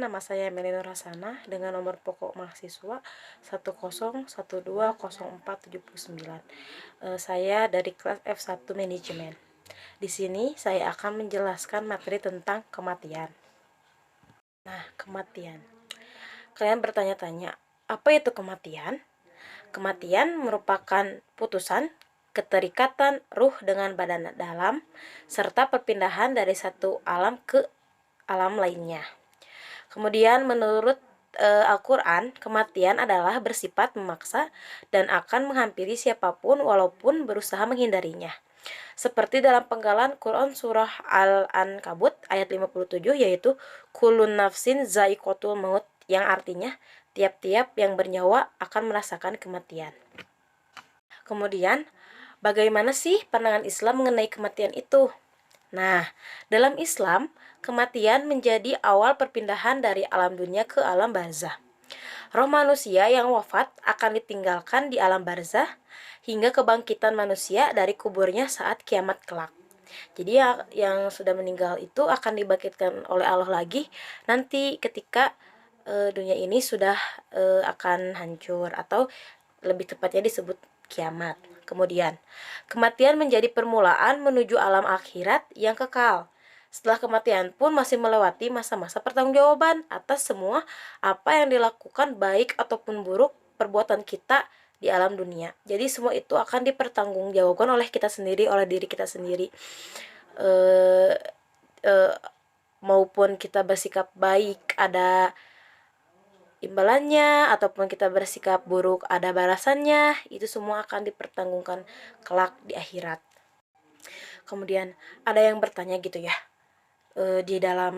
nama saya Melina Rasana dengan nomor pokok mahasiswa 101204779. Saya dari kelas F1 Manajemen. Di sini saya akan menjelaskan materi tentang kematian. Nah, kematian. Kalian bertanya-tanya, apa itu kematian? Kematian merupakan putusan keterikatan ruh dengan badan dalam serta perpindahan dari satu alam ke alam lainnya. Kemudian menurut Al-Quran, kematian adalah bersifat memaksa dan akan menghampiri siapapun walaupun berusaha menghindarinya. Seperti dalam penggalan Quran surah Al-Ankabut ayat 57, yaitu kulun nafsin za'iqatul maut, yang artinya tiap-tiap yang bernyawa akan merasakan kematian. Kemudian, bagaimana sih pandangan Islam mengenai kematian itu? Nah, dalam Islam, kematian menjadi awal perpindahan dari alam dunia ke alam barzah. Roh manusia yang wafat akan ditinggalkan di alam barzah hingga kebangkitan manusia dari kuburnya saat kiamat kelak. Jadi yang sudah meninggal itu akan dibangkitkan oleh Allah lagi nanti ketika dunia ini sudah akan hancur, atau lebih tepatnya disebut kiamat. Kemudian, kematian menjadi permulaan menuju alam akhirat yang kekal. Setelah kematian pun masih melewati masa-masa pertanggungjawaban atas semua apa yang dilakukan, baik ataupun buruk perbuatan kita di alam dunia. Jadi semua itu akan dipertanggungjawabkan oleh kita sendiri, oleh diri kita sendiri. Maupun kita bersikap baik ada imbalannya, ataupun kita bersikap buruk ada balasannya. Itu semua akan dipertanggungkan kelak di akhirat. Kemudian ada yang bertanya gitu ya, di dalam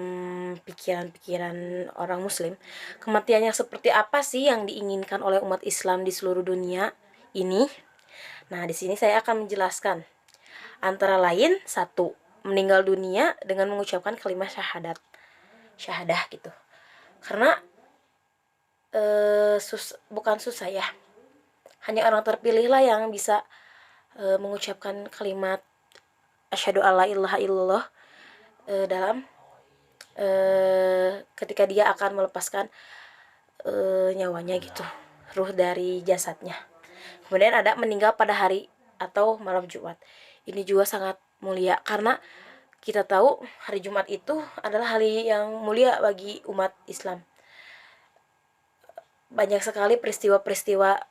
pikiran-pikiran orang muslim, kematian yang seperti apa sih yang diinginkan oleh umat Islam di seluruh dunia ini? Nah, di sini saya akan menjelaskan. Antara lain, satu, meninggal dunia dengan mengucapkan kalimat syahadah gitu. Karena bukan susah ya, hanya orang terpilih lah yang bisa mengucapkan kalimat asyhadu alla ilaha illallah dalam ketika dia akan melepaskan nyawanya gitu, ruh dari jasadnya. Kemudian ada meninggal pada hari atau malam Jumat. Ini juga sangat mulia karena kita tahu hari Jumat itu adalah hari yang mulia bagi umat Islam. Banyak sekali peristiwa-peristiwa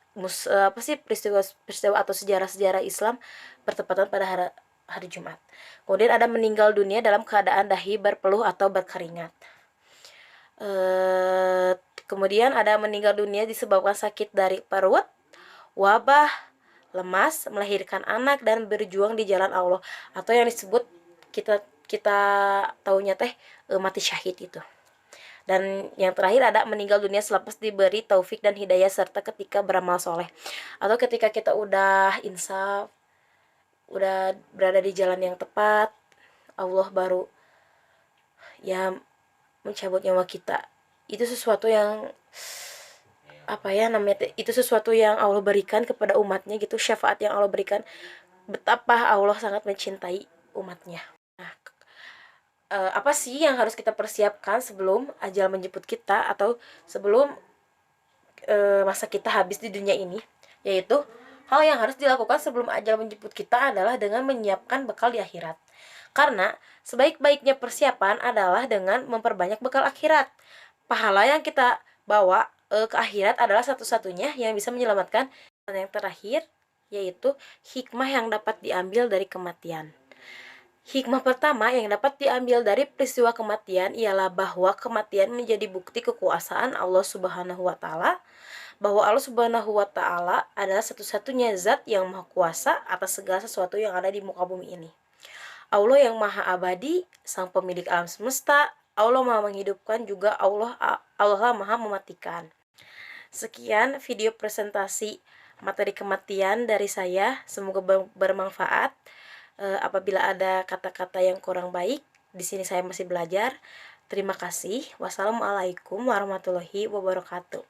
peristiwa atau sejarah-sejarah Islam bertepatan pada hari Jumat. Kemudian ada meninggal dunia dalam keadaan dahi berpeluh atau berkeringat. Kemudian ada meninggal dunia disebabkan sakit dari perut, wabah, lemas, melahirkan anak, dan berjuang di jalan Allah, atau yang disebut kita taunya mati syahid itu. Dan yang terakhir ada meninggal dunia selepas diberi taufik dan hidayah serta ketika beramal soleh, atau ketika kita udah insaf, udah berada di jalan yang tepat, Allah baru ya mencabut nyawa kita. Itu sesuatu yang itu sesuatu yang Allah berikan kepada umatnya gitu, syafaat yang Allah berikan, betapa Allah sangat mencintai umatnya. Nah, apa sih yang harus kita persiapkan sebelum ajal menjemput kita atau sebelum masa kita habis di dunia ini? Yaitu hal yang harus dilakukan sebelum ajal menjemput kita adalah dengan menyiapkan bekal di akhirat. Karena sebaik-baiknya persiapan adalah dengan memperbanyak bekal akhirat. Pahala yang kita bawa ke akhirat adalah satu-satunya yang bisa menyelamatkan. Dan yang terakhir yaitu hikmah yang dapat diambil dari kematian. Hikmah pertama yang dapat diambil dari peristiwa kematian ialah bahwa kematian menjadi bukti kekuasaan Allah Subhanahu wa taala, bahwa Allah Subhanahu wa taala adalah satu-satunya zat yang maha kuasa atas segala sesuatu yang ada di muka bumi ini. Allah yang maha abadi, sang pemilik alam semesta, Allah maha menghidupkan, juga Allah maha mematikan. Sekian video presentasi materi kematian dari saya, semoga bermanfaat. Apabila ada kata-kata yang kurang baik, di sini saya masih belajar. Terima kasih. Wassalamualaikum warahmatullahi wabarakatuh.